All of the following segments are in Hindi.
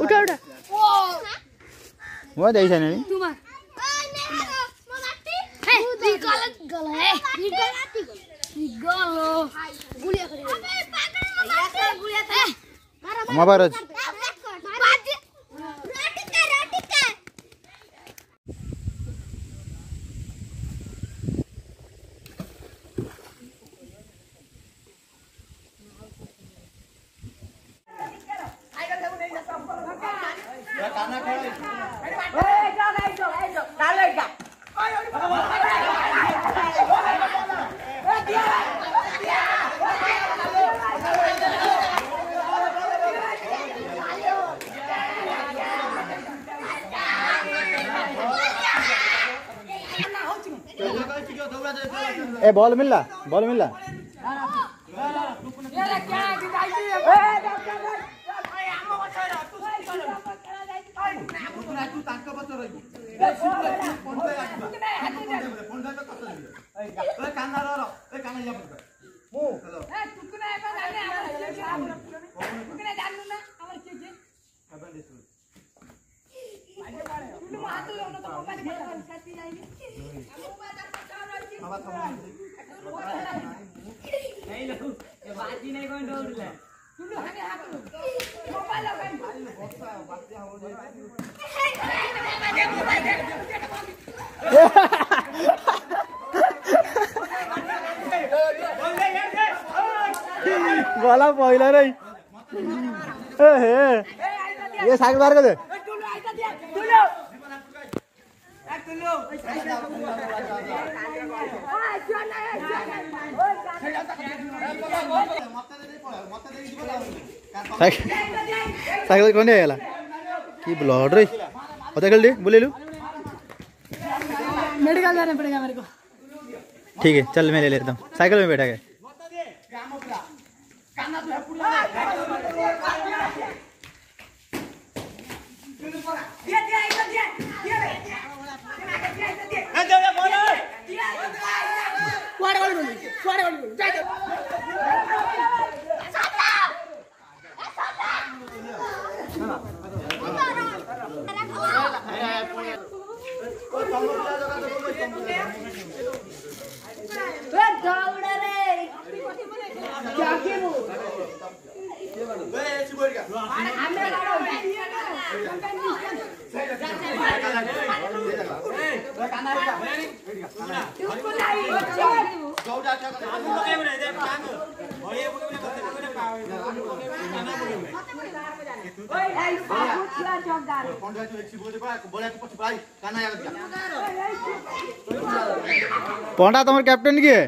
उठा उठा वो देख नहीं महाभारत ए बॉल मिल रहा बॉल मिल रहा गला पहिला रे ये साइकिल बाहर कर दे साइकिल कौन है कि ब्लड रे पता कर दे बोले लो मेडिकल जाना पड़ेगा मेरे को। ठीक है चल मैं ले लेता हूँ साइकिल में बैठा के पंडा तुम्हारे कैप्टन की है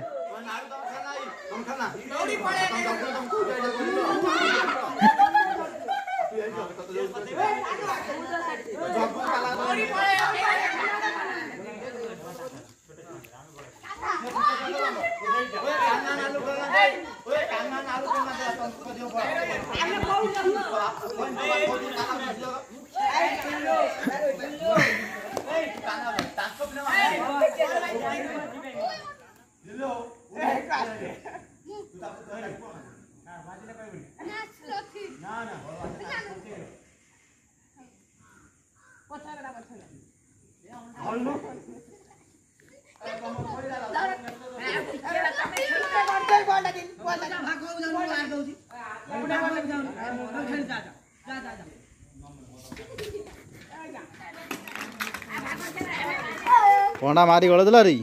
पंडा मारी गल दिल री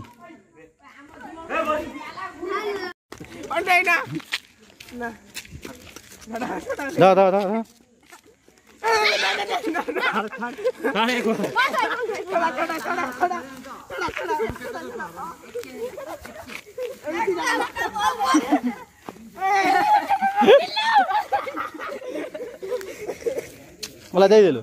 दा दा दा मला दे दिलो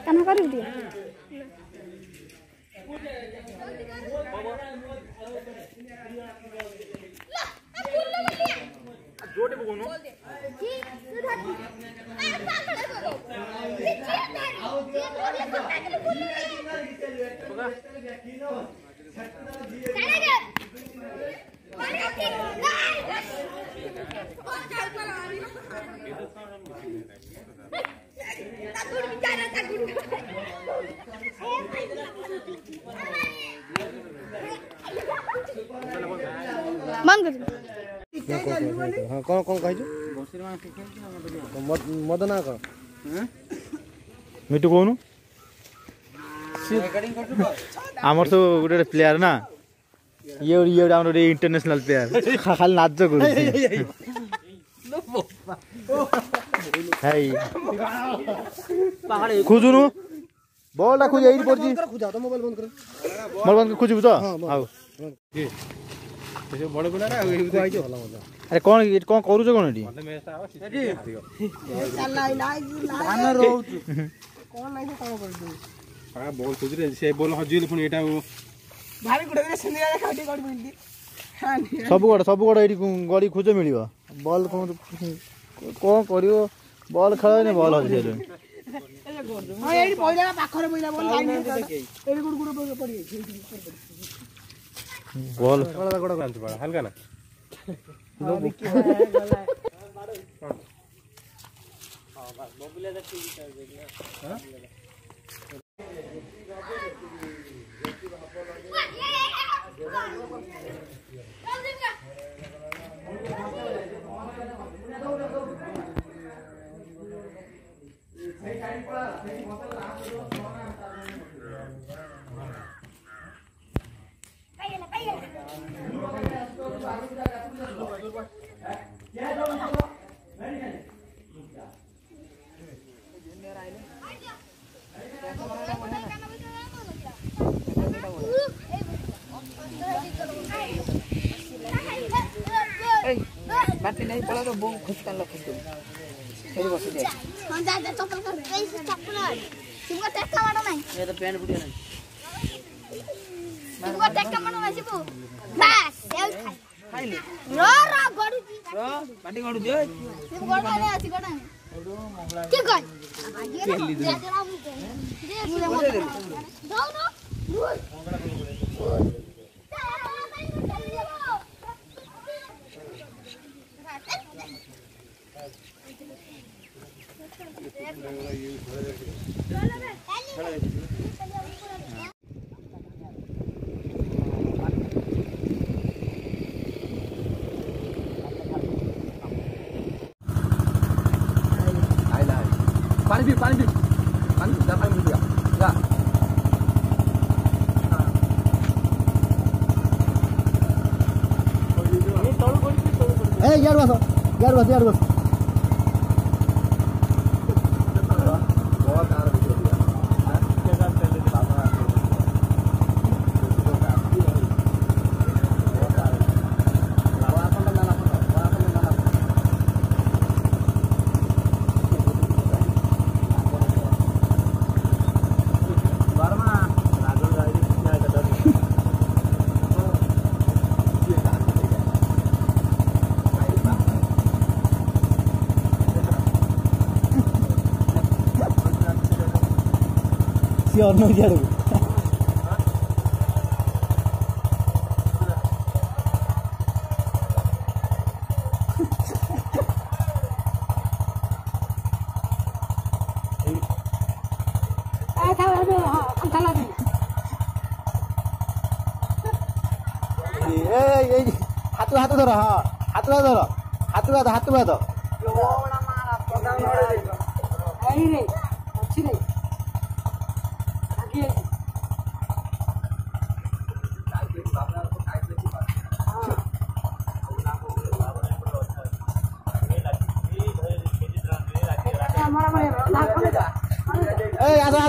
Kamu kau dia. बंद कर हाँ कौन कौन कह मद ना कह मिटू कौन आमर तो गोटे प्लेयर ना ये गोटे इंटरनेशनल प्लेयर खाली नाच कर खोजुनु बॉल खोज यही पड़ी मोबाइल बंद कर खोजबू तो बड़े पिला अरे कौन कौन करूच कौन बॉल खोज से बॉल हजिल पुणी सब गोटे ये गड़ी खोज मिल बॉल कौन कौन कर बॉल खेल बॉल हजि बॉल हल्का ना बाटे नहीं पड़ा तो वो खुद कर लो खुद फिर बस दे हां जा जा चप्पल कर ए चप्पल तुमको टेक्का मारो नहीं ये तो पैंट बुढ़िया नहीं तुमको टेक्का मारो नहीं सिपू बस सेल खाई ले रो रो गडू रो बाटी गडू दे तुम गड खाले आसी गडा के गड आगे दे दे दो नो पानी यार बस और नहीं जा रही हाथ हाथ धर हाँ हाथ धर हाथ बात ए आसा